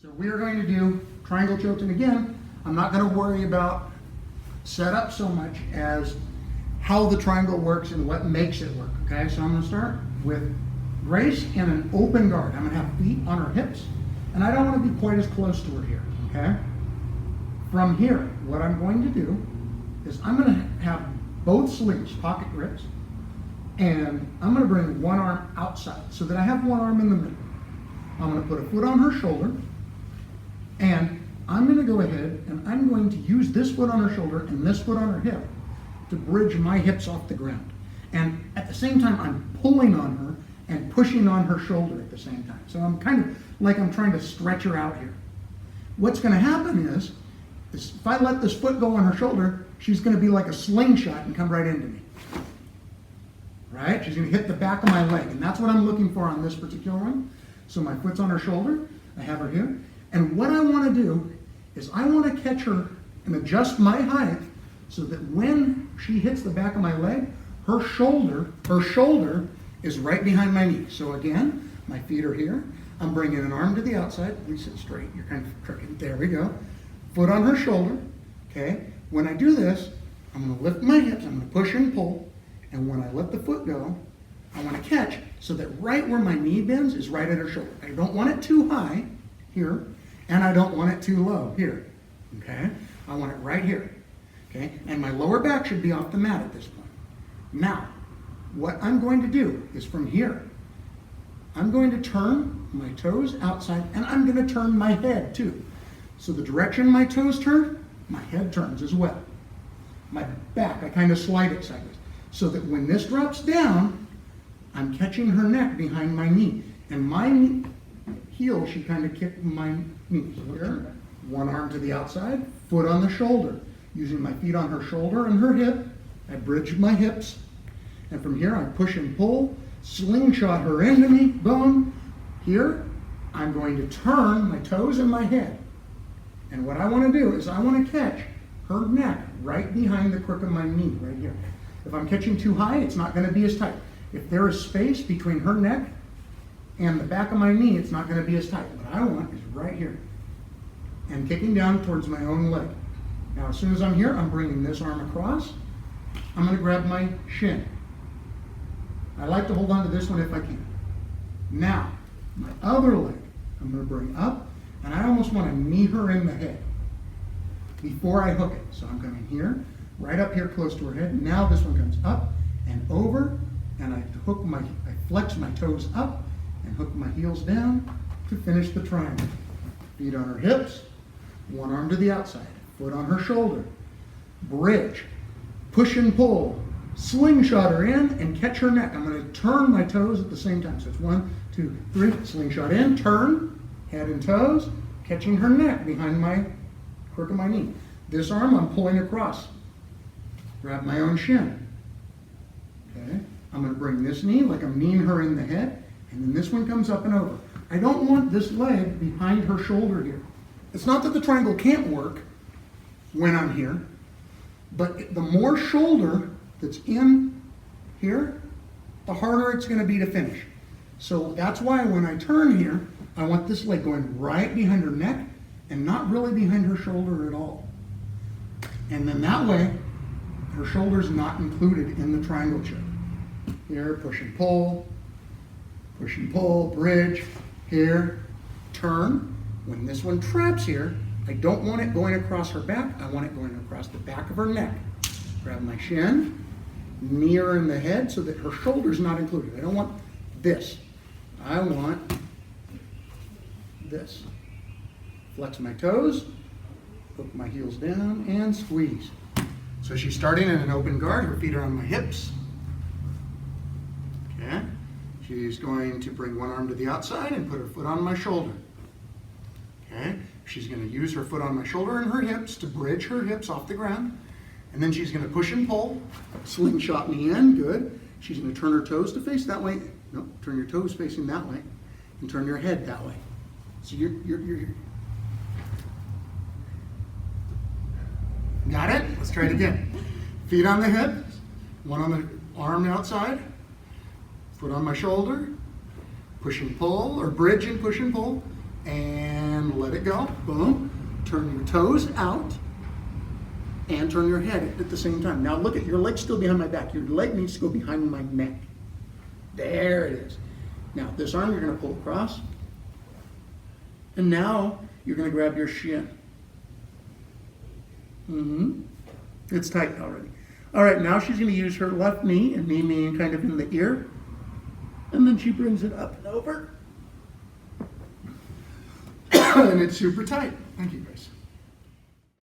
So we are going to do triangle chokes, and again, I'm not going to worry about setup so much as how the triangle works and what makes it work, okay? So I'm going to start with Grace in an open guard. I'm going to have feet on her hips, and I don't want to be quite as close to her here, okay? From here, what I'm going to do is I'm going to have both sleeves, pocket grips, and I'm going to bring one arm outside so that I have one arm in the middle. I'm going to put a foot on her shoulder, and I'm going to go ahead and I'm going to use this foot on her shoulder and this foot on her hip to bridge my hips off the ground. And at the same time, I'm pulling on her and pushing on her shoulder at the same time. So I'm kind of like I'm trying to stretch her out here. What's going to happen is if I let this foot go on her shoulder, she's going to be like a slingshot and come right into me. Right? She's going to hit the back of my leg, and that's what I'm looking for on this particular one. So my foot's on her shoulder, I have her here, and what I want to do is I want to catch her and adjust my height so that when she hits the back of my leg, her shoulder is right behind my knee. So again, my feet are here. I'm bringing an arm to the outside. Reset straight. You're kind of tricking. There we go. Foot on her shoulder. Okay. When I do this, I'm going to lift my hips. I'm going to push and pull. And when I let the foot go, I want to catch so that right where my knee bends is right at her shoulder. I don't want it too high here, and I don't want it too low here. Okay. I want it right here. Okay. And my lower back should be off the mat at this point. Now, what I'm going to do is from here, I'm going to turn my toes outside, and I'm going to turn my head too. So the direction my toes turn, my head turns as well. My back, I kind of slide it sideways. So that when this drops down, I'm catching her neck behind my knee. And my heel should kind of kick my knee. So here, one arm to the outside, foot on the shoulder. Using my feet on her shoulder and her hip, I bridge my hips. And from here, I push and pull, slingshot her into me, boom. Here, I'm going to turn my toes and my head. And what I want to do is I want to catch her neck right behind the crook of my knee, right here. If I'm catching too high, it's not going to be as tight. If there is space between her neck and the back of my knee, it's not going to be as tight. What I want is right here. And kicking down towards my own leg. Now, as soon as I'm here, I'm bringing this arm across. I'm going to grab my shin. I like to hold on to this one if I can. Now, my other leg, I'm going to bring up, and I almost want to knee her in the head before I hook it. So I'm coming here, right up here close to her head. Now this one comes up and over, and I flex my toes up and hook my heels down to finish the triangle. Feet on her hips, one arm to the outside, foot on her shoulder, bridge, push and pull, slingshot her in and catch her neck. I'm going to turn my toes at the same time. So it's 1, 2, 3, slingshot in, turn, head and toes, catching her neck behind my crook of my knee. This arm I'm pulling across. Grab my own shin. Okay. I'm going to bring this knee like I'm kneeing her in the head, and then this one comes up and over. I don't want this leg behind her shoulder here. It's not that the triangle can't work when I'm here, but the more shoulder that's in here, the harder it's going to be to finish. So that's why when I turn here, I want this leg going right behind her neck and not really behind her shoulder at all. And then that way, her shoulder's not included in the triangle choke. Here, push and pull, bridge, here, turn. When this one traps here, I don't want it going across her back, I want it going across the back of her neck. Grab my shin, knee her in the head so that her shoulder's not included. I don't want this. I want this. Flex my toes, hook my heels down, and squeeze. So she's starting in an open guard. Her feet are on my hips. Okay. She's going to bring one arm to the outside and put her foot on my shoulder. Okay. She's going to use her foot on my shoulder and her hips to bridge her hips off the ground. And then she's going to push and pull, slingshot me in, good. She's going to turn her toes to face that way. No, turn your toes facing that way, and turn your head that way. So you're got it? Let's try it again. Feet on the hip, one on the arm outside, foot on my shoulder, push and pull, or bridge and push and pull, and let it go. Boom. Turn your toes out and turn your head at the same time. Now look at your leg's still behind my back. Your leg needs to go behind my neck. There it is. Now this arm you're going to pull across. And now you're going to grab your shin. It's tight already. All right, now she's going to use her left knee, and knee meaning kind of in the ear. And then she brings it up and over. And it's super tight. Thank you, guys.